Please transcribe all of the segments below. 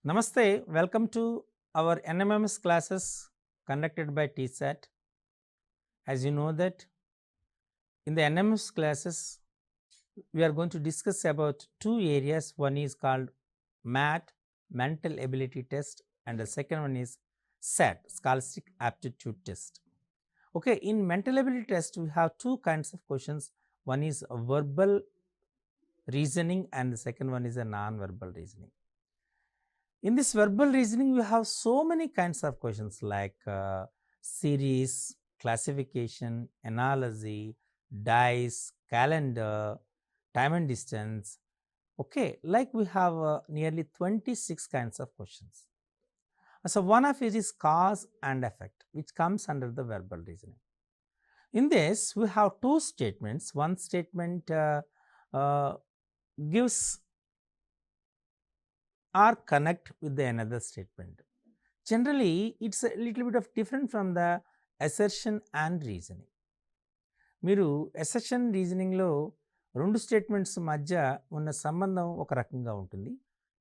Namaste, welcome to our NMMS classes conducted by TSAT. As you know that in the NMMS classes, we are going to discuss about two areas. One is called MAT, Mental Ability Test, and the second one is SAT, Scholastic Aptitude Test. Okay, in mental ability test, we have two kinds of questions. One is verbal reasoning and the second one is a non-verbal reasoning. In this verbal reasoning, we have so many kinds of questions like series, classification, analogy, dice, calendar, time and distance. Okay, like we have nearly 26 kinds of questions. So one of it is cause and effect, which comes under the verbal reasoning. In this, we have two statements. One statement uh, gives or connect with the another statement. Generally, it's a little bit of different from the assertion and reasoning. మీరు assertion రీజనింగ్లో రెండు statements మధ్య ఉన్న సంబంధం ఒక రకంగా ఉంటుంది.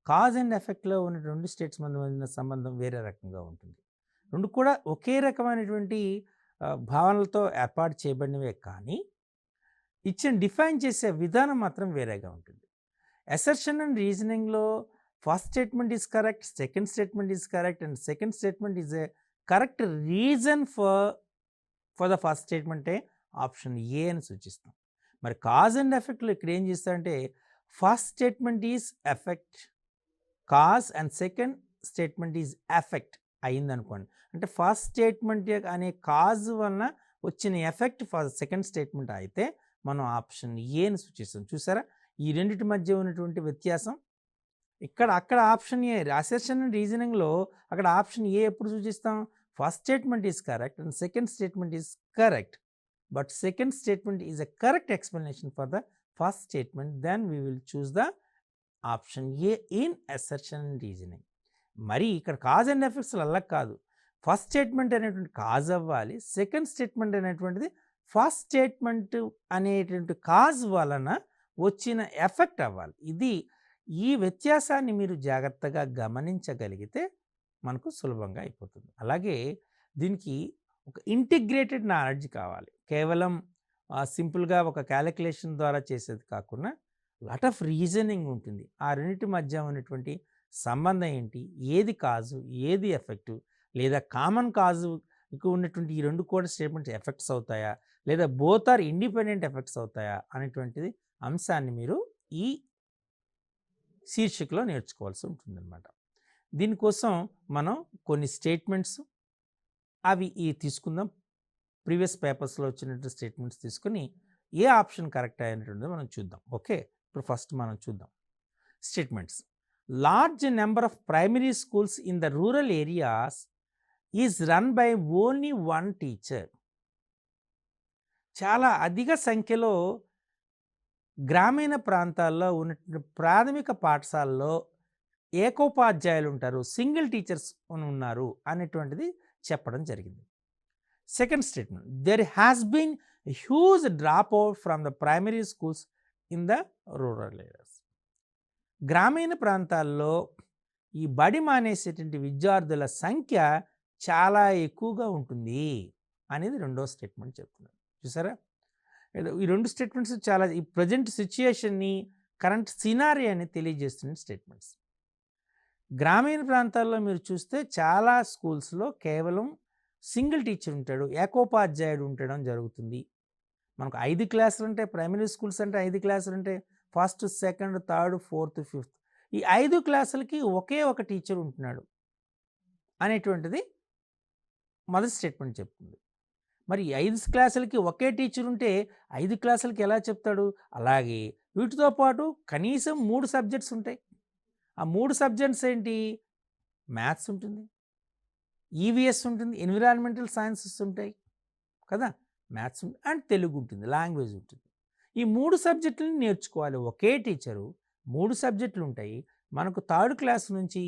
Cause and ఎఫెక్ట్లో ఉన్న రెండు స్టేట్స్ మధ్య ఉన్న సంబంధం వేరే రకంగా ఉంటుంది. రెండు కూడా ఒకే రకమైనటువంటి భావనలతో ఏర్పాటు చేయబడినవే కానీ ఇచ్చిన డిఫైన్ చేసే విధానం మాత్రం వేరేగా ఉంటుంది. అసర్షన్ అండ్ రీజనింగ్లో first statement is correct, second statement is correct and second statement is a correct reason for the first స్టేట్మెంటే ఆప్షన్ ఏ అని సూచిస్తాం. మరి కాజ్ అండ్ ఎఫెక్ట్లో ఇక్కడ ఏం చేస్తారంటే first statement is effect cause and second statement is effect అయిందనుకోండి. అంటే ఫస్ట్ స్టేట్మెంట్ అనే కాజ్ వలన వచ్చిన ఎఫెక్ట్ ఫర్ సెకండ్ స్టేట్మెంట్ అయితే మనం ఆప్షన్ ఏని సూచిస్తాం. చూసారా ఈ రెండింటి మధ్య ఉన్నటువంటి వ్యత్యాసం. అక్కడ ఆప్షన్ ఏ అసర్షన్ అండ్ రీజనింగ్లో అక్కడ ఆప్షన్ ఏ ఎప్పుడు సూచిస్తాం? First statement is correct and second statement is correct, but second statement is a correct explanation for the first statement, then we will choose the option A in assertion and reasoning. మరి ఇక్కడ cause and ఎఫెక్ట్స్లో అలా కాదు. First statement అనేటువంటి cause అవ్వాలి, second statement అనేటువంటిది first statement అనేటువంటి cause వలన వచ్చిన ఎఫెక్ట్ అవ్వాలి. ఈ వ్యత్యాసాన్ని మీరు జాగ్రత్తగా గమనించగలిగితే మనకు సులభంగా అయిపోతుంది. అలాగే దీనికి ఒక ఇంటిగ్రేటెడ్ నాలెడ్జ్ కావాలి. కేవలం సింపుల్గా ఒక క్యాలిక్యులేషన్ ద్వారా చేసేది కాకుండా లాట్ ఆఫ్ రీజనింగ్ ఉంటుంది. ఆ రెండింటి మధ్య ఉన్నటువంటి సంబంధం ఏంటి, ఏది కాజు ఏది ఎఫెక్టు, లేదా కామన్ కాజు ఉన్నటువంటి ఈ రెండు కూడా స్టేట్మెంట్స్ ఎఫెక్ట్స్ అవుతాయా, లేదా బోత్ ఆర్ ఇండిపెండెంట్ ఎఫెక్ట్స్ అవుతాయా అనేటువంటిది అంశాన్ని మీరు ఈ శీర్షికలో నేర్చుకోవాల్సి ఉంటుందన్నమాట. దీనికోసం మనం కొన్ని స్టేట్మెంట్స్ అవి తీసుకుందాం. ప్రీవియస్ పేపర్స్లో వచ్చినటువంటి స్టేట్మెంట్స్ తీసుకుని ఏ ఆప్షన్ కరెక్ట్ అయినటువంటిది మనం చూద్దాం. ఓకే, ఇప్పుడు ఫస్ట్ మనం చూద్దాం statements. Large number of primary schools in the rural areas is run by only one teacher. చాలా అధిక సంఖ్యలో గ్రామీణ ప్రాంతాల్లో ఉన్నటువంటి ప్రాథమిక పాఠశాలలో ఏకోపాధ్యాయులు ఉంటారు, సింగిల్ టీచర్స్ ఉన్నారు అనేటువంటిది చెప్పడం జరిగింది. Second statement, there has been huge drop out from the primary schools in the rural areas. గ్రామీణ ప్రాంతాల్లో ఈ బడి మానేసేటువంటి విద్యార్థుల సంఖ్య చాలా ఎక్కువగా ఉంటుంది అనేది రెండో స్టేట్మెంట్ చెప్తున్నారు. చూసారా, ఈ రెండు స్టేట్మెంట్స్ చాలా ఈ ప్రజెంట్ సిచ్యుయేషన్ని, కరెంట్ సినారియాని తెలియజేస్తున్న స్టేట్మెంట్స్. గ్రామీణ ప్రాంతాల్లో మీరు చూస్తే చాలా స్కూల్స్లో కేవలం సింగిల్ టీచర్ ఉంటాడు, ఏకోపాధ్యాయుడు ఉండడం జరుగుతుంది. మనకు 5 క్లాసులు ఉంటాయి. ప్రైమరీ స్కూల్స్ అంటే 5 క్లాసులు ఉంటాయి. First, second, third, fourth, fifth. ఈ 5 క్లాసులకి ఒకే ఒక టీచర్ ఉంటున్నాడు అనేటువంటిది మొదటి స్టేట్మెంట్ చెప్తుంది. మరి 5 క్లాసులకి ఒకే టీచర్ ఉంటే 5 క్లాసులకి ఎలా చెప్తాడు? అలాగే వీటితో పాటు కనీసం 3 సబ్జెక్ట్స్ ఉంటాయి. ఆ 3 సబ్జెక్ట్స్ ఏంటి? మ్యాథ్స్ ఉంటుంది, ఈవీఎస్ ఉంటుంది, ఎన్విరాన్మెంటల్ సైన్సెస్ ఉంటాయి కదా, మ్యాథ్స్ అండ్ తెలుగు ఉంటుంది, లాంగ్వేజ్ ఉంటుంది. ఈ 3 సబ్జెక్టులను నేర్చుకోవాలి. ఒకే టీచరు 3 సబ్జెక్టులు ఉంటాయి. మనకు థర్డ్ క్లాస్ నుంచి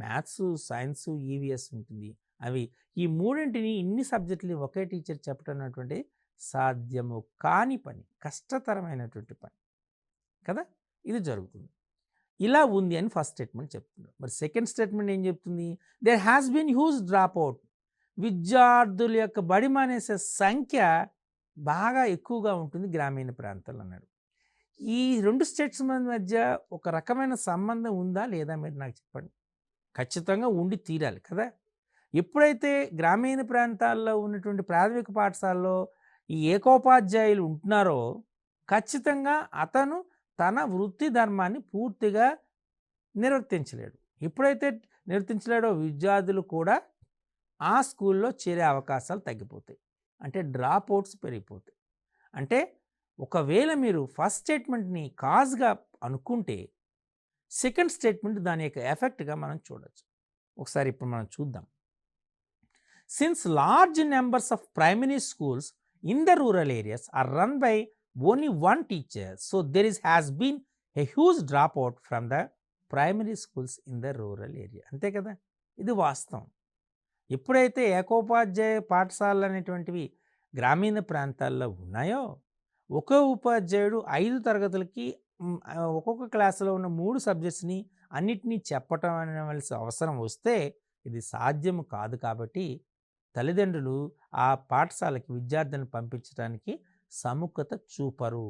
మ్యాథ్స్, సైన్స్, ఈవీఎస్ ఉంటుంది. అవి ఈ మూడింటిని ఇన్ని సబ్జెక్టులు ఒకే టీచర్ చెప్పడం అన్నటువంటి సాధ్యము కాని పని, కష్టతరమైనటువంటి పని కదా, ఇది జరుగుతుంది. ఇలా ఉంది అని ఫస్ట్ స్టేట్మెంట్ చెప్తుంది. మరి సెకండ్ స్టేట్మెంట్ ఏం చెప్తుంది? There has been huge drop out. విద్యార్థుల యొక్క బడి మానేసే సంఖ్య బాగా ఎక్కువగా ఉంటుంది గ్రామీణ ప్రాంతాల్లో అన్నాడు. ఈ 2 స్టేట్స్ మధ్య ఒక రకమైన సంబంధం ఉందా లేదా మీరు నాకు చెప్పండి. ఖచ్చితంగా ఉండి తీరాలి కదా! ఎప్పుడైతే గ్రామీణ ప్రాంతాల్లో ఉన్నటువంటి ప్రాథమిక పాఠశాలలో ఈ ఏకోపాధ్యాయులు ఉంటున్నారో, ఖచ్చితంగా అతను తన వృత్తి ధర్మాన్ని పూర్తిగా నిర్వర్తించలేడు. ఎప్పుడైతే నిర్వర్తించలేడో విద్యార్థులు కూడా ఆ స్కూల్లో చేరే అవకాశాలు తగ్గిపోతాయి. అంటే డ్రాప్ అవుట్స్ పెరిగిపోతాయి. అంటే ఒకవేళ మీరు ఫస్ట్ స్టేట్మెంట్ని కాజ్గా అనుకుంటే సెకండ్ స్టేట్మెంట్ దాని యొక్క ఎఫెక్ట్గా మనం చూడొచ్చు. ఒకసారి ఇప్పుడు మనం చూద్దాం. Since large numbers of primary schools in the rural areas are run by only one teacher, so there has been a huge drop out from the primary schools in the rural area. అంతే కదా, ఇది వాస్తవం. ఎప్పుడైతే ఏకోపాధ్యాయ పాఠశాలలు అనేటువంటివి గ్రామీణ ప్రాంతాల్లో ఉన్నాయో, ఒక్కో ఉపాధ్యాయుడు 5 తరగతులకి ఒక్కొక్క క్లాసులో ఉన్న 3 సబ్జెక్ట్స్ని అన్నిటినీ చెప్పటం అనవలసిన అవసరం వస్తే ఇది సాధ్యం కాదు. కాబట్టి తల్లిదండ్రులు ఆ పాఠశాలకి విద్యార్థులను పంపించడానికి సముఖత చూపరు.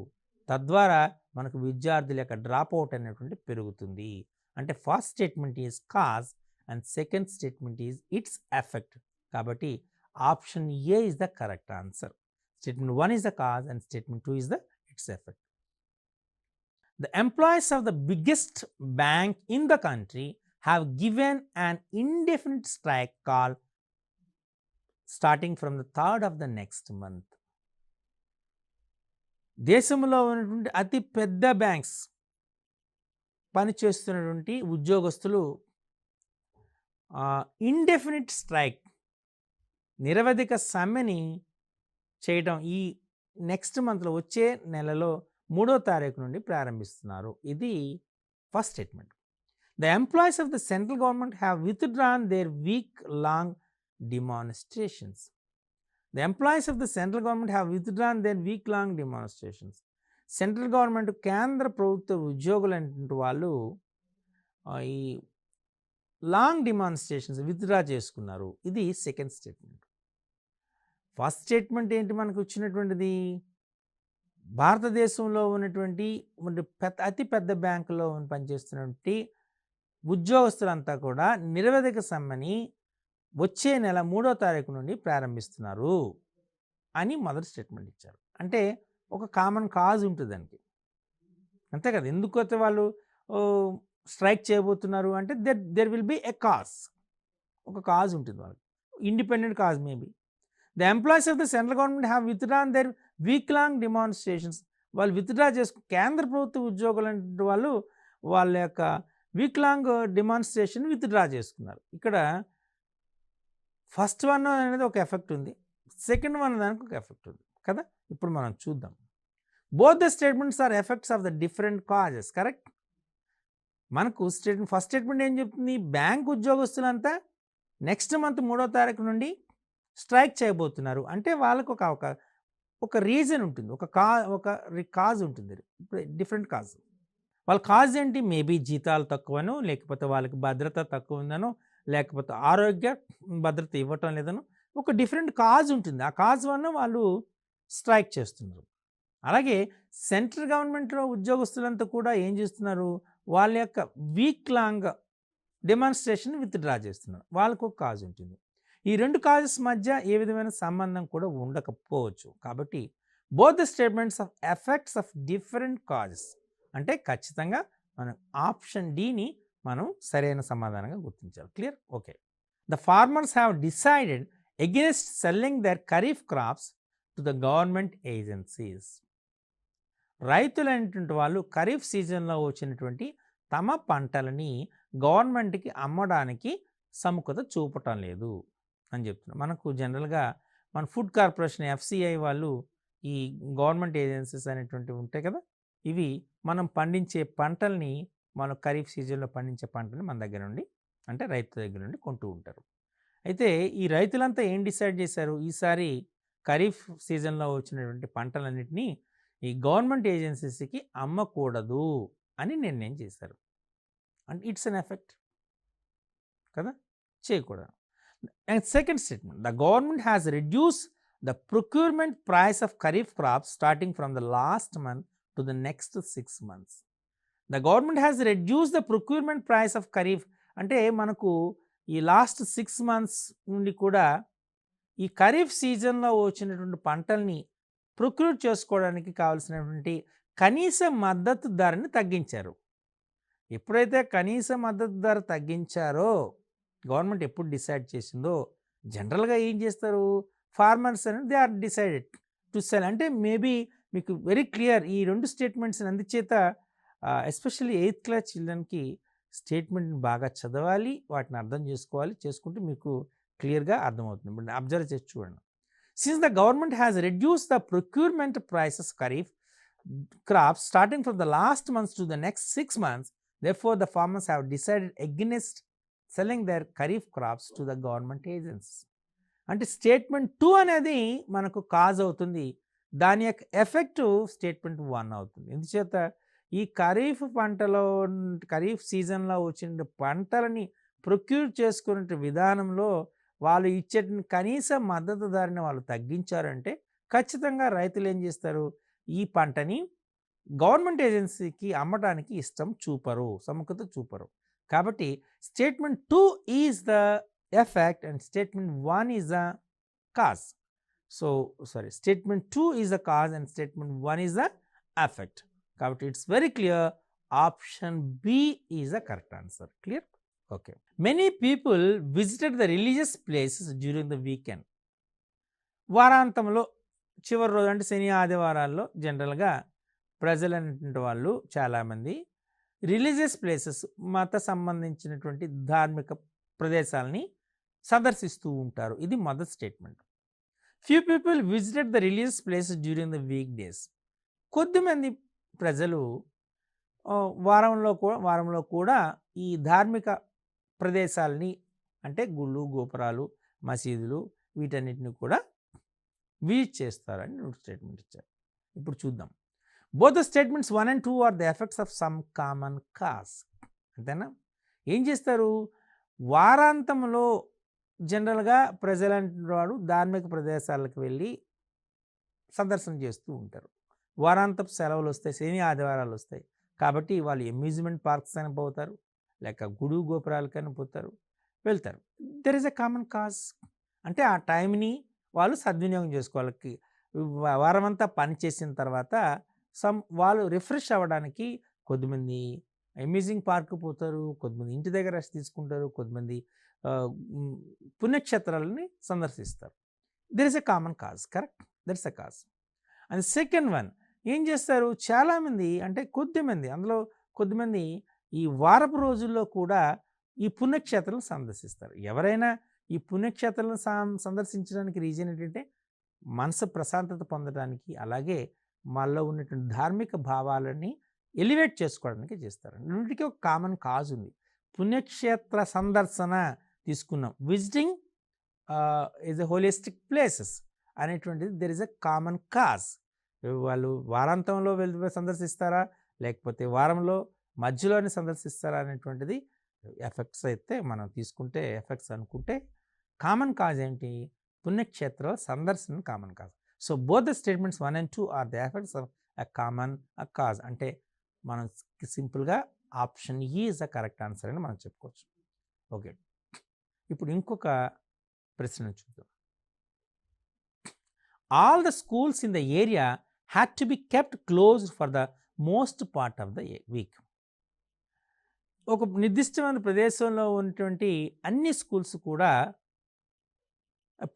తద్వారా మనకు విద్యార్థుల యొక్క డ్రాప్ అవుట్ అనేటువంటి పెరుగుతుంది. అంటే first statement is cause and second statement is it's effect. కాబట్టి option A is the correct answer. Statement 1 is the cause and statement 2 is the its effect. The employees of the biggest bank in the country have given an indefinite strike call starting from the 3rd of the next month. దేశంలో ఉన్నటువంటి అతి పెద్ద banks పనిచేస్తున్నటువంటి ఉద్యోగస్తులు indefinite strike, నిరవధిక సమ్మెని చేయడం ఈ next మంత్లో వచ్చే నెలలో 3వ తారీఖు నుండి ప్రారంభిస్తున్నారు. ఇది first statement. The employees of the central government have withdrawn their week long demonstrations. The employees of the central government have withdrawn their week long demonstrations. Central government కేంద్ర ప్రభుత్వ ఉద్యోగులు అనేటువంటి వాళ్ళు ఈ లాంగ్ డిమాన్స్ట్రేషన్స్ విత్డ్రా చేసుకున్నారు. ఇది second statement. First statement ఏంటి మనకు వచ్చినటువంటిది? భారతదేశంలో ఉన్నటువంటి అతి పెద్ద బ్యాంకులో పనిచేస్తున్నటువంటి ఉద్యోగస్తులంతా కూడా నిరవధిక సమ్మెని వచ్చే నెల 3వ తారీఖు నుండి ప్రారంభిస్తున్నారు అని మొదటి స్టేట్మెంట్ ఇచ్చారు. అంటే ఒక కామన్ కాజ్ ఉంటుంది దానికి, అంతే కదా. ఎందుకైతే వాళ్ళు స్ట్రైక్ చేయబోతున్నారు అంటే there will be a cause, ఒక కాజ్ ఉంటుంది వాళ్ళకి, independent cause maybe. The employees of the central government have withdrawn their week long demonstrations. వాళ్ళు విత్డ్రా కేంద్ర ప్రభుత్వ ఉద్యోగులు వాళ్ళు వాళ్ళ యొక్క వీక్ లాంగ్ డిమాన్స్ట్రేషన్ విత్డ్రా చేసుకున్నారు. ఇక్కడ ఫస్ట్ వన్ అనేది ఒక ఎఫెక్ట్ ఉంది, సెకండ్ వన్ దానికి ఒక ఎఫెక్ట్ ఉంది కదా. ఇప్పుడు మనం చూద్దాం. Both the statements are effects of the different causes. Correct. మనకు ఫస్ట్ స్టేట్మెంట్ ఏం చెప్తుంది? బ్యాంక్ ఉద్యోగస్తులంతా నెక్స్ట్ మంత్ 3వ తారీఖు నుండి స్ట్రైక్ చేయబోతున్నారు. అంటే వాళ్ళకు ఒక రీజన్ ఉంటుంది, ఒక కాజ్ ఉంటుంది, డిఫరెంట్ కాజ్. వాళ్ళ కాజ్ ఏంటి? మేబీ జీతాలు తక్కువనో, లేకపోతే వాళ్ళకి భద్రత తక్కువ ఉందనో, లేకపోతే ఆరోగ్య భద్రత ఇవ్వటం లేదనో ఒక డిఫరెంట్ కాజ్ ఉంటుంది. ఆ కాజ్ వల్ల వాళ్ళు స్ట్రైక్ చేస్తున్నారు. అలాగే సెంట్రల్ గవర్నమెంట్లో ఉద్యోగస్తులంతా కూడా ఏం చేస్తున్నారు? వాళ్ళ యొక్క వీక్ లాంగ్ డెమాన్స్ట్రేషన్ విత్డ్రా చేస్తున్నారు. వాళ్ళకు ఒక కాజ్ ఉంటుంది. ఈ 2 కాజెస్ మధ్య ఏ విధమైన సంబంధం కూడా ఉండకపోవచ్చు. కాబట్టి both the statements of effects of different causes. అంటే ఖచ్చితంగా మనం ఆప్షన్ డిని మనం సరైన సమాధానంగా గుర్తించాలి. Clear? Okay. The farmers have decided against selling their kharif crops to the government agencies. రైతులు అనేటువంటి వాళ్ళు ఖరీఫ్ సీజన్లో వచ్చినటువంటి తమ పంటలని గవర్నమెంట్కి అమ్మడానికి సముఖత చూపటం లేదు అని చెప్తున్నారు. మనకు జనరల్గా మన ఫుడ్ కార్పొరేషన్ ఎఫ్సిఐ వాళ్ళు ఈ గవర్నమెంట్ ఏజెన్సీస్ అనేటువంటివి ఉంటాయి కదా, ఇవి మనం పండించే పంటల్ని, మనం ఖరీఫ్ సీజన్లో పండించే పంటని మన దగ్గర నుండి, అంటే రైతు దగ్గర నుండి కొంటూ ఉంటారు. అయితే ఈ రైతులంతా ఏం డిసైడ్ చేశారు? ఈసారి ఖరీఫ్ సీజన్లో వచ్చినటువంటి పంటలన్నింటినీ ఈ గవర్నమెంట్ ఏజెన్సీస్కి అమ్మకూడదు అని నిర్ణయం చేశారు. అంటే ఇట్స్ అన్ ఎఫెక్ట్ కదా, చేయకూడదు. And second statement, the government has reduce the procurement price of kharif crops starting from the last month to the next 6 months. The government has reduce the procurement price of kharif అంటే మనకు ఈ last 6 months నుండి కూడా ఈ ఖరీఫ్ సీజన్లో వచ్చినటువంటి పంటల్ని procure చేసుకోవడానికి కావాల్సినటువంటి కనీస మద్దతు ధరని తగ్గించారు. ఎప్పుడైతే కనీస మద్దతు ధర తగ్గించారో గవర్నమెంట్ ఎప్పుడు డిసైడ్ చేసిందో జనరల్గా ఏం చేస్తారు, ఫార్మర్స్ అని they are decided to sell. అంటే మేబీ మీకు వెరీ క్లియర్ ఈ రెండు స్టేట్మెంట్స్ అందుచేత ఎస్పెషల్లీ 8th class చిల్డ్రన్కి స్టేట్మెంట్ని బాగా చదవాలి, వాటిని అర్థం చేసుకోవాలి, చేసుకుంటే మీకు క్లియర్గా అర్థమవుతుంది. ఇప్పుడు అబ్జర్వ్ చేసి చూడండి. Since the government has reduce the procurement prices kharif crops starting from the last months to the next 6 months, therefore the farmers have decided against selling their kharif crops to the government agencies. అంటే statement 2 అనేది మనకు cause అవుతుంది, దాని యొక్క effect statement 1 అవుతుంది. ఎందుచేత ఈ ఖరీఫ్ సీజన్లో వచ్చిన పంటలని ప్రొక్యూర్ చేసుకునే విధానంలో వాళ్ళు ఇచ్చే కనీస మద్దతు ధరని వాళ్ళు తగ్గించారంటే ఖచ్చితంగా రైతులు ఏం చేస్తారు, ఈ పంటని గవర్నమెంట్ ఏజెన్సీకి అమ్మడానికి సముఖత చూపరు. కాబట్టి statement 2 is the effect and statement 1 is the cause. Statement 2 is the cause and statement 1 is the effect. కాబట్టి it's very clear, option B is the correct answer. Clear? Okay. Many people visited the religious places during the weekend. వారాంతంలో చివరి రోజు అంటే శని ఆదివారాల్లో జనరల్గా ప్రజలు అనేటువంటి వాళ్ళు చాలామంది రిలీజియస్ ప్లేసెస్ మత సంబంధించినటువంటి ధార్మిక ప్రదేశాలని సందర్శిస్తూ ఉంటారు. ఇది మొదటి statement. Few people visited the religious places during the week days. కొద్దిమంది ప్రజలు వారంలో కూడా ఈ ధార్మిక ప్రదేశాలని అంటే గుళ్ళు, గోపురాలు, మసీదులు వీటన్నిటిని కూడా విజిట్ చేస్తారని స్టేట్మెంట్ ఇచ్చారు. ఇప్పుడు చూద్దాం. Both the statements 1 and 2 are the effects of some common cause. అంతేనా? ఏం చేస్తారు, వారాంతంలో జనరల్గా ప్రజలంటువాడు ధార్మిక ప్రదేశాలకు వెళ్ళి సందర్శన చేస్తూ ఉంటారు. వారాంతపు సెలవులు వస్తాయి, శని ఆదివారాలు వస్తాయి కాబట్టి వాళ్ళు అమ్యూజ్మెంట్ పార్క్స్ అని పోతారు, లేక గుడి గోపురాలకైనా పోతారు, వెళ్తారు. There is a common cause. అంటే ఆ టైంని వాళ్ళు సద్వినియోగం చేసుకోవాలి. వారమంతా పని చేసిన తర్వాత వాళ్ళు రిఫ్రెష్ అవ్వడానికి కొద్దిమంది అమ్యూజింగ్ పార్క్ పోతారు, కొద్దిమంది ఇంటి దగ్గర రెస్ట్ తీసుకుంటారు, కొద్దిమంది పుణ్యక్షేత్రాలని సందర్శిస్తారు. There is a common cause. Correct, that is a cause. And second one ఏం చేస్తారు, చాలామంది అంటే కొద్దిమంది ఈ వారపు రోజుల్లో కూడా ఈ పుణ్యక్షేత్రాలను సందర్శిస్తారు. ఎవరైనా ఈ పుణ్యక్షేత్రాలను సందర్శించడానికి రీజన్ ఏంటంటే మనసు ప్రశాంతత పొందడానికి, అలాగే మనలో ఉన్నటువంటి ధార్మిక భావాలని ఎలివేట్ చేసుకోవడానికి చేస్తారు. రెండింటికి ఒక కామన్ కాజ్ ఉంది. పుణ్యక్షేత్ర సందర్శన తీసుకున్నాం, visiting is a holistic places అనేటువంటిది there is a common cause. వాళ్ళు వారాంతంలో వెళ్ళి సందర్శిస్తారా లేకపోతే వారంలో మధ్యలోనే సందర్శిస్తారా అనేటువంటిది ఎఫెక్ట్స్ అయితే మనం తీసుకుంటే ఎఫెక్ట్స్ అనుకుంటే కామన్ కాజ్ ఏంటి, పుణ్యక్షేత్రాల సందర్శన common cause. So both the statements 1 and 2 are the effects of a common cause. అంటే మనం సింపుల్గా ఆప్షన్ ఈ ఇస్ ద కరెక్ట్ ఆన్సర్ అని మనం చెప్పుకోవచ్చు. ఓకే, ఇప్పుడు ఇంకొక ప్రశ్న చూద్దాం. All the schools in the area had to be kept closed for the most part of the week. ఒక నిర్దిష్టమైన ప్రదేశంలో ఉన్నటువంటి అన్ని స్కూల్స్ కూడా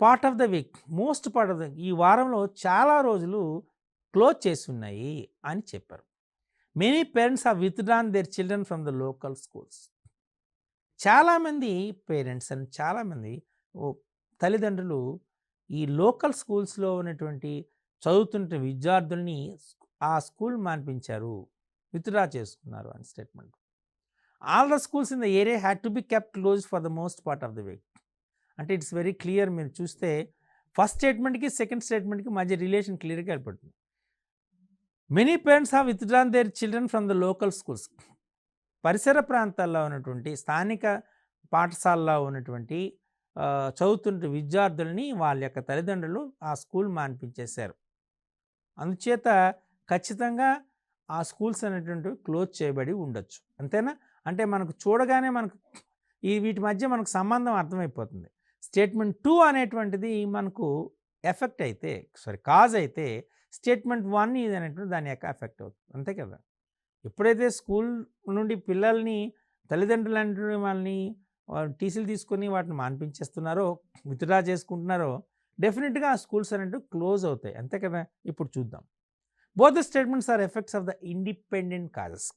part of the week, most part of the ఈ వారంలో చాలా రోజులు క్లోజ్ చేసి ఉన్నాయి అని చెప్పారు. Many parents have withdrawn their children from the local schools. చాలామంది పేరెంట్స్ అండ్ చాలామంది తల్లిదండ్రులు ఈ లోకల్ స్కూల్స్లో ఉన్నటువంటి చదువుతున్న విద్యార్థుల్ని ఆ స్కూల్ మాన్పించారు, విత్డ్రా చేసుకున్నారు అని statement. All the schools in the area had to be kept close for the most part of the week. అంటే ఇట్స్ వెరీ క్లియర్. మీరు చూస్తే ఫస్ట్ స్టేట్మెంట్కి సెకండ్ స్టేట్మెంట్కి మధ్య రిలేషన్ క్లియర్గా ఏర్పడుతుంది. Many parents have withdrawn their children from the local schools. పరిసర ప్రాంతాల్లో ఉన్నటువంటి స్థానిక పాఠశాలలో ఉన్నటువంటి చదువుతున్న విద్యార్థులని వాళ్ళ యొక్క తల్లిదండ్రులు ఆ స్కూల్ మాన్పించేశారు. అందుచేత ఖచ్చితంగా ఆ స్కూల్స్ అనేటువంటివి క్లోజ్ చేయబడి ఉండొచ్చు. అంతేనా? అంటే మనకు చూడగానే మనకు వీటి మధ్య మనకు సంబంధం అర్థమైపోతుంది. స్టేట్మెంట్ 2 అనేటువంటిది మనకు ఎఫెక్ట్ అయితే కాజ్ అయితే స్టేట్మెంట్ 1 ఇది అనేటువంటి దాని యొక్క ఎఫెక్ట్ అవుతుంది. అంతే కదా! ఎప్పుడైతే స్కూల్ నుండి పిల్లల్ని తల్లిదండ్రులు అనేటువంటి వాళ్ళని టీసీలు తీసుకొని వాటిని మాన్పించేస్తున్నారో, విత్‌డ్రా చేసుకుంటున్నారో, డెఫినెట్‌గా ఆ స్కూల్స్ అనేటివి క్లోజ్ అవుతాయి. అంతే కదా! ఇప్పుడు చూద్దాం. Both the statements are effects of the independent causes.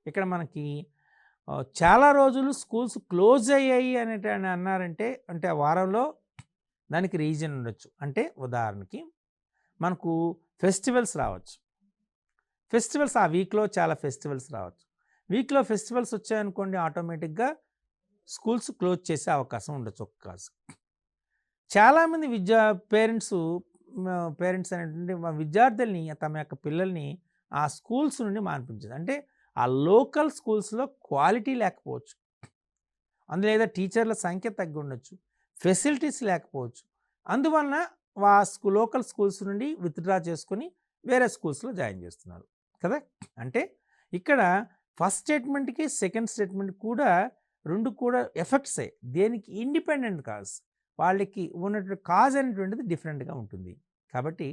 ఇక్కడ మనకి చాలా రోజులు స్కూల్స్ క్లోజ్ అయ్యాయి అని అన్నారంటే, అంటే ఆ వారంలో దానికి రీజన్ ఉండొచ్చు. అంటే ఉదాహరణకి మనకు ఫెస్టివల్స్ రావచ్చు. ఫెస్టివల్స్ ఆ వీక్లో చాలా ఫెస్టివల్స్ రావచ్చు. వీక్లో ఫెస్టివల్స్ వచ్చాయనుకోండి, ఆటోమేటిక్గా స్కూల్స్ క్లోజ్ చేసే అవకాశం ఉండొచ్చు ఒక కాజ్. చాలామంది పేరెంట్స్ అనేటువంటి విద్యార్థుల్ని తమ యొక్క పిల్లల్ని ఆ స్కూల్స్ నుండి మాన్పించారు. అంటే ఆ లోకల్ స్కూల్స్లో క్వాలిటీ లేకపోవచ్చు, అందులో లేదా టీచర్ల సంఖ్య తగ్గి ఉండొచ్చు, ఫెసిలిటీస్ లేకపోవచ్చు. అందువలన లోకల్ స్కూల్స్ నుండి విత్‌డ్రా చేసుకొని వేరే స్కూల్స్లో జాయిన్ చేస్తున్నారు కదా. అంటే ఇక్కడ ఫస్ట్ స్టేట్మెంట్కి సెకండ్ స్టేట్మెంట్ కూడా రెండు కూడా ఎఫెక్ట్సే. దేనికి ఇండిపెండెంట్ కాజ్, వాళ్ళకి ఉన్నటువంటి కాజ్ అనేటువంటిది డిఫరెంట్గా ఉంటుంది. కాబట్టి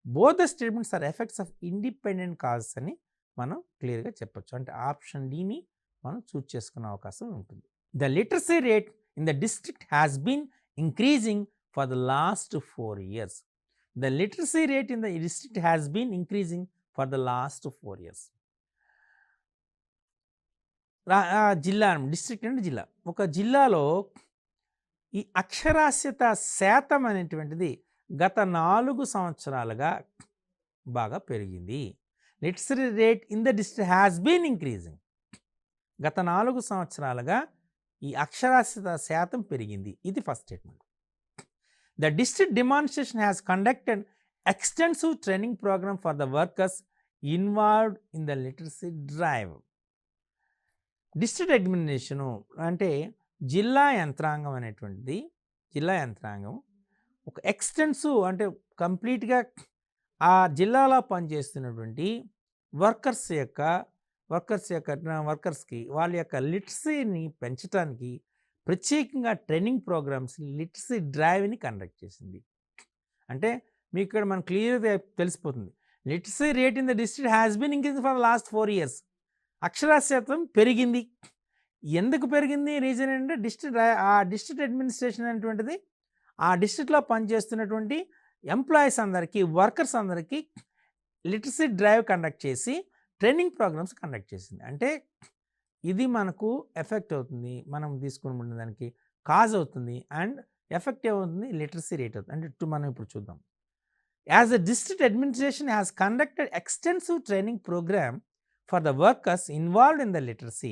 both the statements are effects of independent causes అని మనం క్లియర్గా చెప్పొచ్చు. అంటే ఆప్షన్ డిని మనం చూస్ చేసుకునే అవకాశం ఉంటుంది. The literacy rate in the district has been increasing for the last 4 years. The literacy rate in the district has been increasing for the last 4 years. జిల్లా డిస్ట్రిక్ట్ అంటే జిల్లా. ఒక జిల్లాలో ఈ అక్షరాస్యత శాతం అనేటువంటిది గత 4 సంవత్సరాలుగా బాగా పెరిగింది. Literacy rate in the district has been increasing. గత 4 సంవత్సరాలుగా ఈ అక్షరాస్యత శాతం పెరిగింది. ఇది first statement. The district demonstration has conducted extensive training programme for the workers involved in the literacy drive. District administration అంటే జిల్లా యంత్రాంగం అనేటువంటిది, జిల్లా యంత్రాంగం ఒక ఎక్స్టెన్సివ్ అంటే కంప్లీట్గా ఆ జిల్లాలో పనిచేస్తున్నటువంటి వర్కర్స్కి వాళ్ళ యొక్క లిటరసీని పెంచడానికి ప్రత్యేకంగా ట్రైనింగ్ ప్రోగ్రామ్స్ లిటరసీ డ్రైవ్ని కండక్ట్ చేసింది. అంటే మీకు ఇక్కడ మనం క్లియర్గా తెలిసిపోతుంది. Literacy rate in the district has been increasing for last 4 years. అక్షరాస్యతం పెరిగింది. ఎందుకు పెరిగింది? రీజన్ ఏంటంటే డిస్ట్రిక్ట్ అడ్మినిస్ట్రేషన్ అనేటువంటిది ఆ డిస్ట్రిక్ట్లో పనిచేస్తున్నటువంటి ఎంప్లాయీస్ అందరికీ, వర్కర్స్ అందరికీ లిటరసీ డ్రైవ్ కండక్ట్ చేసి ట్రైనింగ్ ప్రోగ్రామ్స్ కండక్ట్ చేసింది. అంటే ఇది మనకు ఎఫెక్ట్ అవుతుంది, మనం తీసుకుని దానికి కాజ్ అవుతుంది. అండ్ ఎఫెక్ట్ ఏమవుతుంది? లిటరసీ రేట్ అవుతుంది. అంటే మనం ఇప్పుడు చూద్దాం. As the district administration has conducted extensive training programme for the workers involved in the literacy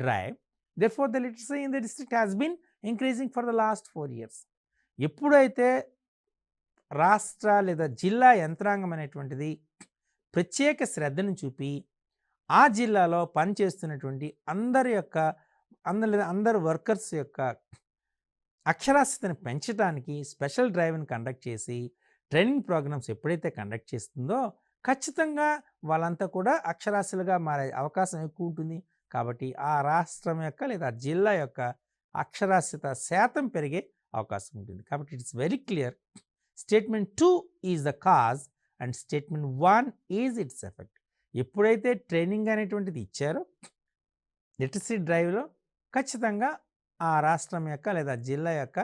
drive, therefore the literacy in the district has been increasing for the last 4 years. ఎప్పుడైతే రాష్ట్ర లేదా జిల్లా యంత్రాంగం అనేటువంటిది ప్రత్యేక శ్రద్ధను చూపి ఆ జిల్లాలో పనిచేస్తున్నటువంటి అందరు వర్కర్స్ యొక్క అక్షరాస్యతను పెంచడానికి స్పెషల్ డ్రైవ్ని కండక్ట్ చేసి ట్రైనింగ్ ప్రోగ్రామ్స్ ఎప్పుడైతే కండక్ట్ చేస్తుందో ఖచ్చితంగా వాళ్ళంతా కూడా అక్షరాస్యులుగా మారే అవకాశం ఎక్కువ ఉంటుంది. కాబట్టి ఆ రాష్ట్రం యొక్క లేదా జిల్లా యొక్క అక్షరాస్యత శాతం పెరిగే అవకాశం ఉంటుంది. కాబట్టి it's very clear. Statement 2 is the cause and statement 1 is it's effect. ఎప్పుడైతే ట్రైనింగ్ అనేటువంటిది ఇచ్చారో లిటరసీ డ్రైవ్లో ఖచ్చితంగా ఆ రాష్ట్రం యొక్క లేదా జిల్లా యొక్క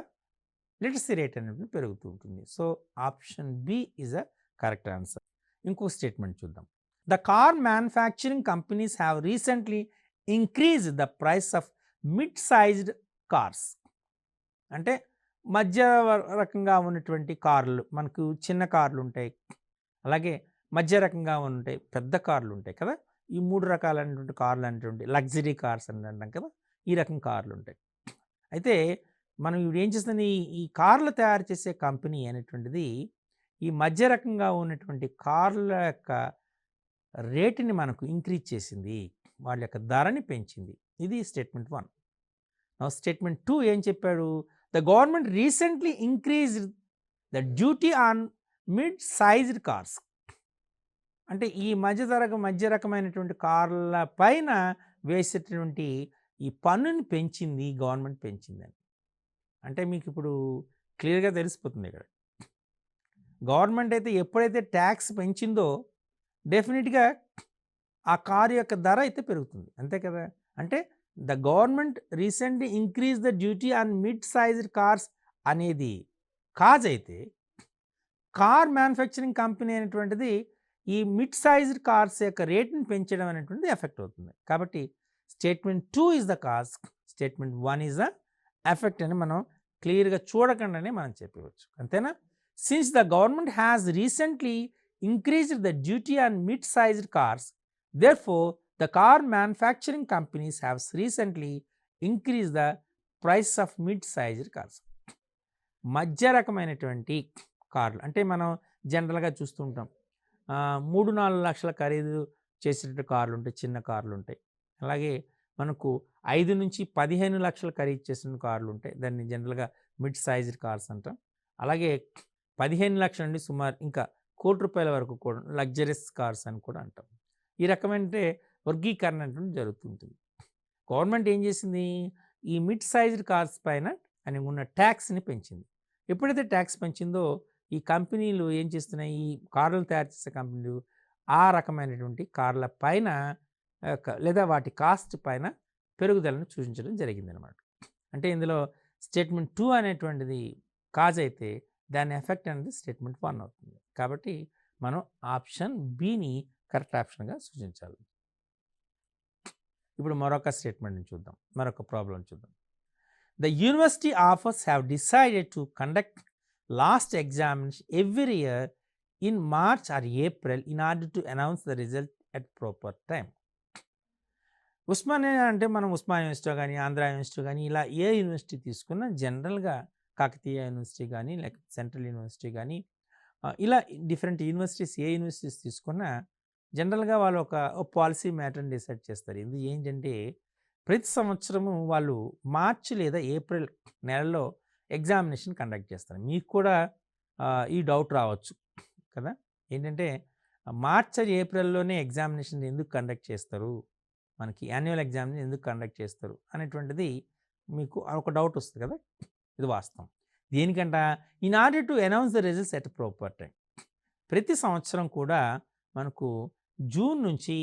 లిటరసీ రేట్ అనేది పెరుగుతూ ఉంటుంది. So option B is a correct answer. ఇంకో స్టేట్మెంట్ చూద్దాం. The car manufacturing companies have recently increase the price of mid sized cars. అంటే మధ్య రకంగా ఉన్నటువంటి కార్లు, మనకు చిన్న కార్లు ఉంటాయి, అలాగే మధ్య రకంగా ఉంటాయి, పెద్ద కార్లు ఉంటాయి కదా. ఈ 3 రకాలైనటువంటి కార్లు అనేటువంటి లగ్జరీ కార్స్ అని అంటాం కదా, ఈ రకం కార్లు ఉంటాయి. అయితే మనం ఇప్పుడు ఏం చేస్తుంది, ఈ కార్లు తయారు చేసే కంపెనీ అనేటువంటిది ఈ మధ్య రకంగా ఉన్నటువంటి కార్ల యొక్క రేటుని మనకు ఇంక్రీజ్ చేసింది. వాళ్ళ యొక్క ధరని పెంచింది. ఇది స్టేట్మెంట్ 1. నౌ స్టేట్మెంట్ 2 ఏం చెప్పాడు? The government recently increased the duty on mid sized cars. అంటే ఈ మధ్య రకమైనటువంటి కార్ల పైన వేసేటటువంటి ఈ పన్నుని పెంచింది, గవర్నమెంట్ పెంచిందని. అంటే మీకు ఇప్పుడు క్లియర్గా తెలిసిపోతుంది ఇక్కడ. గవర్నమెంట్ అయితే ఎప్పుడైతే ట్యాక్స్ పెంచిందో డెఫినెట్గా ఆ కారు యొక్క ధర అయితే పెరుగుతుంది, అంతే కదా. అంటే the government recently increase the duty on mid sized cars అనేది కాజ్ అయితే, కార్ మ్యానుఫ్యాక్చరింగ్ కంపెనీ అనేటువంటిది ఈ మిడ్ సైజ్డ్ కార్స్ యొక్క రేట్ని పెంచడం అనేటువంటిది ఎఫెక్ట్ అవుతుంది. కాబట్టి statement 2 is the cause, statement 1 is the effect అని మనం క్లియర్గా చూడకుండానే మనం చెప్పవచ్చు, అంతేనా. Since the government has recently increased the duty on mid sized cars, therefore the car manufacturing companies have recently increased the price of mid-sized cars. మధ్య రకమైనటువంటి కార్లు అంటే మనం జనరల్గా చూస్తుంటాం, 3-4 లక్షల ఖరీదు చేసేటట్టు కార్లు ఉంటాయి, చిన్న కార్లు ఉంటాయి. అలాగే మనకు 5-15 లక్షల ఖరీదు చేసిన కార్లు ఉంటాయి, దాన్ని జనరల్గా మిడ్ సైజ్డ్ కార్స్ అంటాం. అలాగే 15 లక్షల నుండి సుమారు ఇంకా ₹1,00,00,000 వరకు కూడా లగ్జరీస్ కార్స్ అని కూడా అంటాం. ఈ రకమైన వర్గీకరణ అనేటువంటి జరుగుతుంటుంది. గవర్నమెంట్ ఏం చేసింది? ఈ మిడ్ సైజ్డ్ కార్స్ పైన అని ఉన్న ట్యాక్స్ని పెంచింది. ఎప్పుడైతే ట్యాక్స్ పెంచిందో ఈ కంపెనీలు ఏం చేస్తున్నాయి, ఈ కార్లు తయారు చేసే కంపెనీలు ఆ రకమైనటువంటి కార్ల పైన లేదా వాటి కాస్ట్ పైన పెరుగుదలను సూచించడం జరిగిందనమాట. అంటే ఇందులో స్టేట్మెంట్ 2 అనేటువంటిది కాజ్ అయితే దాని ఎఫెక్ట్ అనేది స్టేట్మెంట్ 1 అవుతుంది. కాబట్టి మనం ఆప్షన్ బిని కరెక్ట్ ఆప్షన్గా సూచించాలి. ఇప్పుడు మరొక స్టేట్మెంట్ని చూద్దాం, మరొక ప్రాబ్లం చూద్దాం. The university offers have decided to conduct last examination every year in March are April in order to announce the result at proper time. Osmania అంటే మనం ఉస్మానియా యూనివర్సిటీ కానీ, ఆంధ్ర యూనివర్సిటీ కానీ, ఇలా ఏ యూనివర్సిటీ తీసుకున్నా జనరల్గా కాకతీయ యూనివర్సిటీ కానీ, లేకపోతే సెంట్రల్ యూనివర్సిటీ కానీ, ఇలా డిఫరెంట్ యూనివర్సిటీస్ ఏ యూనివర్సిటీస్ తీసుకున్నా జనరల్గా వాళ్ళు ఒక పాలసీ మ్యాటర్ని డిసైడ్ చేస్తారు. ఇది ఏంటంటే ప్రతి సంవత్సరము వాళ్ళు మార్చి లేదా ఏప్రిల్ నెలలో ఎగ్జామినేషన్ కండక్ట్ చేస్తారు. మీకు కూడా ఈ డౌట్ రావచ్చు కదా, ఏంటంటే మార్చ్ ఏప్రిల్లోనే ఎగ్జామినేషన్ ఎందుకు కండక్ట్ చేస్తారు, మనకి యాన్యువల్ ఎగ్జామినేషన్ ఎందుకు కండక్ట్ చేస్తారు అనేటువంటిది మీకు ఒక డౌట్ వస్తుంది కదా. ఇది వాస్తవం. దేనికంట, in order to announce the results at proper time. ప్రతి సంవత్సరం కూడా మనకు జూన్ నుంచి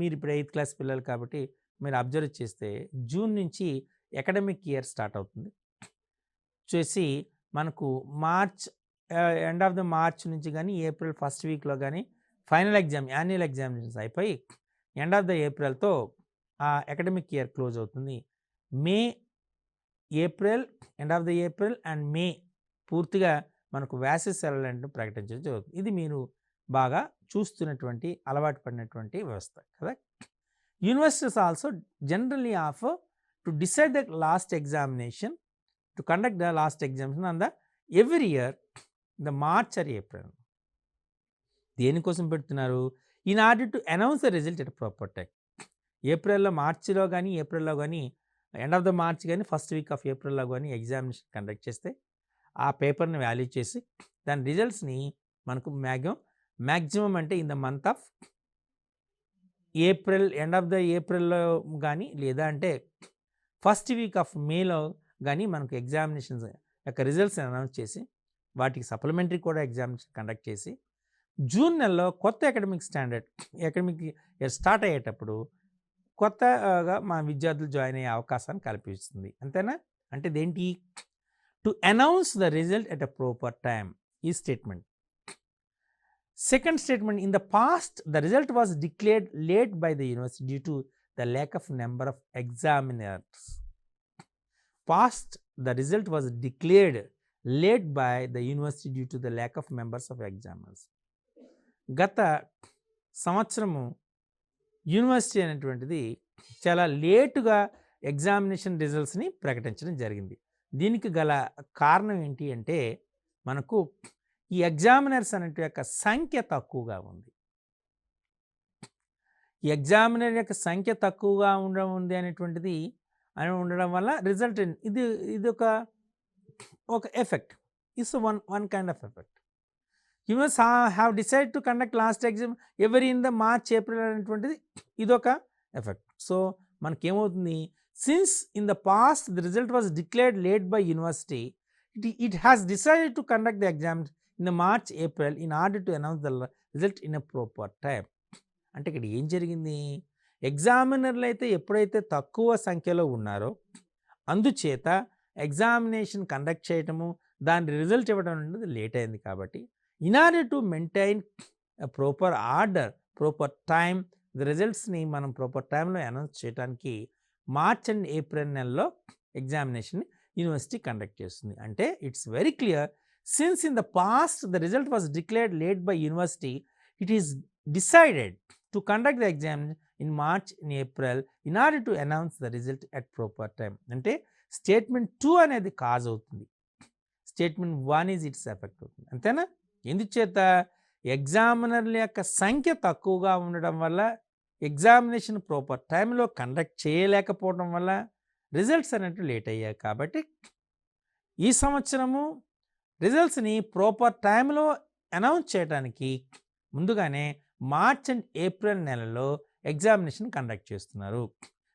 మీరు ఇప్పుడు 8th క్లాస్ పిల్లలు కాబట్టి మీరు అబ్జర్వ్ చేస్తే జూన్ నుంచి అకాడమిక్ ఇయర్ స్టార్ట్ అవుతుంది చేసి మనకు March end of the March నుంచి కానీ ఏప్రిల్ ఫస్ట్ వీక్లో కానీ ఫైనల్ ఎగ్జామ్ యాన్యువల్ ఎగ్జామినేషన్స్ అయిపోయి ఎండ్ ఆఫ్ ద ఏప్రిల్తో ఆ అకాడమిక్ ఇయర్ క్లోజ్ అవుతుంది. May April end of the April and May పూర్తిగా మనకు వేసవి సెలవులను ప్రకటించడం జరుగుతుంది. ఇది మీరు బాగా చూస్తున్నటువంటి అలవాటు పడినటువంటి వ్యవస్థ కదా. Universities also generally offer to decide the last examination to conduct the last examination on the every year the March are April. దేనికోసం పెడుతున్నారు? In order to announce the result at proper time. మార్చిలో కానీ ఏప్రిల్లో కానీ end of the March కానీ first week off ఏప్రిల్లో కానీ examination conduct చేస్తే ఆ పేపర్ని వాల్యూ చేసి దాని రిజల్ట్స్ని మనకు మ్యాక్సిమం అంటే in the month of April end of the ఏప్రిల్లో కానీ లేదా అంటే ఫస్ట్ వీక్ ఆఫ్ మేలో కానీ మనకు ఎగ్జామినేషన్స్ యొక్క రిజల్ట్స్ అనౌన్స్ చేసి వాటికి సప్లిమెంటరీ కూడా ఎగ్జామినేషన్ కండక్ట్ చేసి జూన్ నెలలో కొత్త అకాడమిక్ ఇయర్ స్టార్ట్ అయ్యేటప్పుడు కొత్తగా మా విద్యార్థులు జాయిన్ అయ్యే అవకాశాన్ని కల్పిస్తుంది. అంతేనా? అంటే దేంటి? To announce the result at a proper time ఈ statement. Second statement, in the past the result was declared late by the university due to the lack of number of examiners. Past the result was declared late by the university due to the lack of members of examiners. గత సంవత్సరము university అనేటువంటిది చాలా లేటుగా examination రిజల్ట్స్ని ప్రకటించడం జరిగింది. దీనికి గల కారణం ఏంటి అంటే మనకు ఈ ఎగ్జామినర్స్ అనే యొక్క సంఖ్య తక్కువగా ఉంది. ఈ ఎగ్జామినర్ యొక్క సంఖ్య తక్కువగా ఉంది అనేటువంటిది ఉండడం వల్ల రిజల్ట్ ఇది ఒక effect. It's one kind of effect. You must have decide to conduct last exam every in the March April అనేటువంటిది ఇదొక ఎఫెక్ట్. సో మనకేమవుతుంది, since in the past the result was declared late by university, it has decided to conduct the exams in the March April in order to announce the result in a proper time. అంటే ఇక్కడ ఏం జరిగింది, ఎగ్జామినర్లు అయితే ఎప్పుడైతే తక్కువ సంఖ్యలో ఉన్నారో అందుచేత ఎగ్జామినేషన్ కండక్ట్ చేయటము, దాని రిజల్ట్ ఇవ్వడం అనేది లేట్ అయింది. కాబట్టి in order to maintain proper order, proper time, the రిజల్ట్స్ని మనం ప్రాపర్ టైంలో అనౌన్స్ చేయడానికి మార్చ్ అండ్ ఏప్రిల్ నెలలో ఎగ్జామినేషన్ యూనివర్సిటీ కండక్ట్ చేస్తుంది. అంటే it's very clear, since in the past the result was declared late by university, it is decided to conduct the exam in March in April in order to announce the result at proper time. అంటే statement 2 అనేది cause అవుతుంది, statement 1 is it's effect అవుతుంది. అంతేనా? ఎందుచేత ఎగ్జామినర్ల యొక్క సంఖ్య తక్కువగా ఉండడం వల్ల, ఎగ్జామినేషన్ ప్రాపర్ టైంలో కండక్ట్ చేయలేకపోవడం వల్ల రిజల్ట్స్ అనేవి లేట్ అయ్యాయి. కాబట్టి ఈ సంవత్సరము రిజల్ట్స్ని ప్రాపర్ టైంలో అనౌన్స్ చేయడానికి ముందుగానే మార్చ్ అండ్ ఏప్రిల్ నెలలో ఎగ్జామినేషన్ కండక్ట్ చేస్తున్నారు.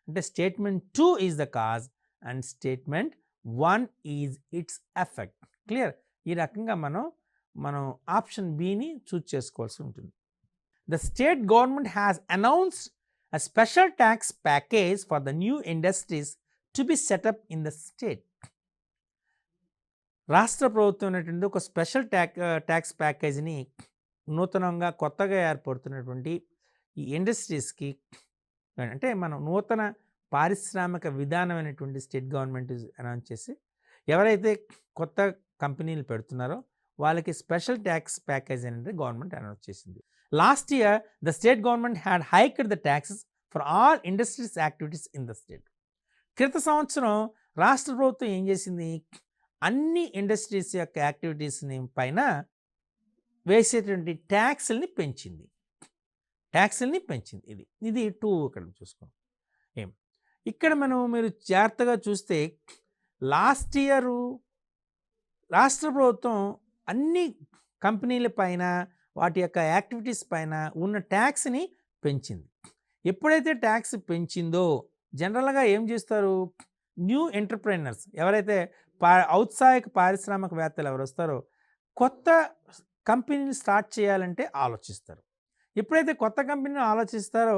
అంటే statement 2 is the cause and statement 1 is it's effect. Clear? ఈ రకంగా మనం ఆప్షన్ బిని చూస్ చేసుకోవాల్సి ఉంటుంది. The state government has announced a special tax package for the new industries to be setup in the state. రాష్ట్ర ప్రభుత్వం అనేటువంటి ఒక స్పెషల్ ట్యాక్స్ ప్యాకేజీని నూతనంగా కొత్తగా ఏర్పడుతున్నటువంటి ఈ ఇండస్ట్రీస్కి, అంటే మనం నూతన పారిశ్రామిక విధానం అనేటువంటి స్టేట్ గవర్నమెంట్ అనౌన్స్ చేసి ఎవరైతే కొత్త కంపెనీలు పెడుతున్నారో వాళ్ళకి స్పెషల్ ట్యాక్స్ ప్యాకేజ్ అనేది గవర్నమెంట్ అనౌన్స్ చేసింది. Last year the state government had hiked the taxes for all industries activities in the state. క్రిత సంవత్సరం రాష్ట్ర ప్రభుత్వం ఏం చేసింది, అన్ని ఇండస్ట్రీస్ యొక్క యాక్టివిటీస్ని పైన వేసేటువంటి ట్యాక్స్ని పెంచింది. ఇది 2 ఇక్కడ చూసుకోండి. ఇక్కడ మీరు జాగ్రత్తగా చూస్తే లాస్ట్ ఇయర్ రాష్ట్ర ప్రభుత్వం అన్ని కంపెనీల పైన, వాటి యొక్క యాక్టివిటీస్ పైన ఉన్న ట్యాక్స్ని పెంచింది. ఎప్పుడైతే ట్యాక్స్ పెంచిందో జనరల్గా ఏం చేస్తారు, న్యూ ఎంటర్ప్రైనర్స్ ఎవరైతే ఔత్సాహిక పారిశ్రామికవేత్తలు ఎవరు వస్తారో కొత్త కంపెనీని స్టార్ట్ చేయాలంటే ఆలోచిస్తారు. ఎప్పుడైతే కొత్త కంపెనీని ఆలోచిస్తారో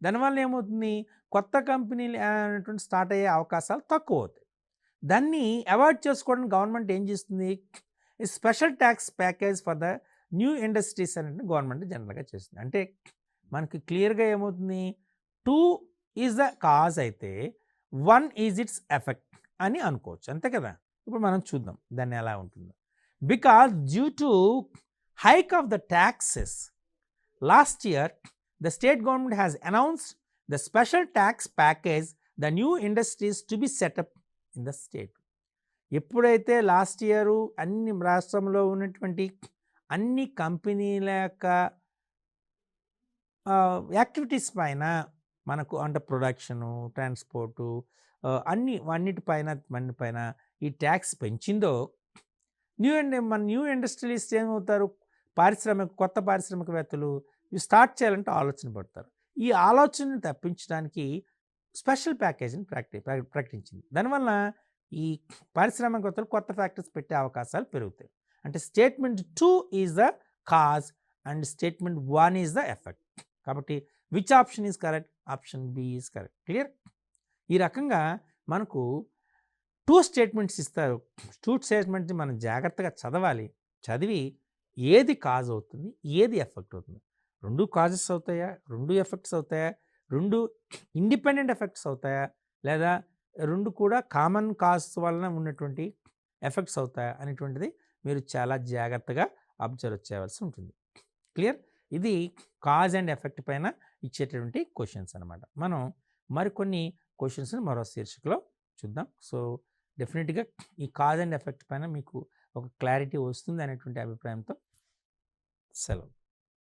దానివల్ల ఏమవుతుంది, కొత్త కంపెనీలు అనేటువంటి స్టార్ట్ అయ్యే అవకాశాలు తక్కువ అవుతాయి. దాన్ని అవాయిడ్ చేసుకోవడానికి గవర్నమెంట్ ఏం చేస్తుంది, special tax package for the new industries అనేది గవర్నమెంట్ జనరల్గా చేస్తుంది. అంటే మనకి క్లియర్గా ఏమవుతుంది, 2 ఈజ్ ద కాజ్ అయితే 1 ఈజ్ ఇట్స్ ఎఫెక్ట్ అని అనుకోవచ్చు. అంతే కదా? ఇప్పుడు మనం చూద్దాం దాన్ని ఎలా ఉంటుందో. Because due to hike of the taxes last year the state government has announced the special tax package the new industries to be setup in the state. ఎప్పుడైతే లాస్ట్ ఇయర్ అన్ని రాష్ట్రంలో ఉన్నటువంటి అన్ని కంపెనీల యొక్క యాక్టివిటీస్ పైన మనకు అంటే ప్రొడక్షను, ట్రాన్స్పోర్టు, అన్నిటిపైన ఈ ట్యాక్స్ పెంచిందో న్యూ ఇండస్ట్రియలిస్ట్ ఏమవుతారు, కొత్త పారిశ్రామికవేత్తలు ఇవి స్టార్ట్ చేయాలంటే ఆలోచన పడతారు. ఈ ఆలోచనను తప్పించడానికి స్పెషల్ ప్యాకేజీని ప్రకటించింది. దానివల్ల ఈ పారిశ్రామికవేత్తలు కొత్త ఫ్యాక్టరీస్ పెట్టే అవకాశాలు పెరుగుతాయి. అంటే statement 2 is the cause and statement 1 is the effect. కాబట్టి which option is correct? Option B is correct. Clear? ఈ రకంగా మనకు 2 స్టేట్మెంట్స్ ఇస్తారు. 2 స్టేట్మెంట్ని మనం జాగ్రత్తగా చదివి ఏది కాజ్ అవుతుంది, ఏది ఎఫెక్ట్ అవుతుంది, 2 కాజెస్ అవుతాయా, 2 ఎఫెక్ట్స్ అవుతాయా, 2 ఇండిపెండెంట్ ఎఫెక్ట్స్ అవుతాయా, లేదా 2 కూడా కామన్ కాజ్ వలన ఉన్నటువంటి ఎఫెక్ట్స్ అవుతాయా అనేటువంటిది మీరు చాలా జాగ్రత్తగా అబ్జర్వ్ చేయవలసి ఉంటుంది. క్లియర్? ఇది కాజ్ అండ్ ఎఫెక్ట్ పైన ఇచ్చేటటువంటి క్వశ్చన్స్ అనమాట. మనం మరికొన్ని క్వశ్చన్స్ని మరో శీర్షికలో చూద్దాం. సో డెఫినెట్గా ఈ కాజ్ అండ్ ఎఫెక్ట్ పైన మీకు ఒక క్లారిటీ వస్తుంది అనేటువంటి అభిప్రాయంతో సెలవు.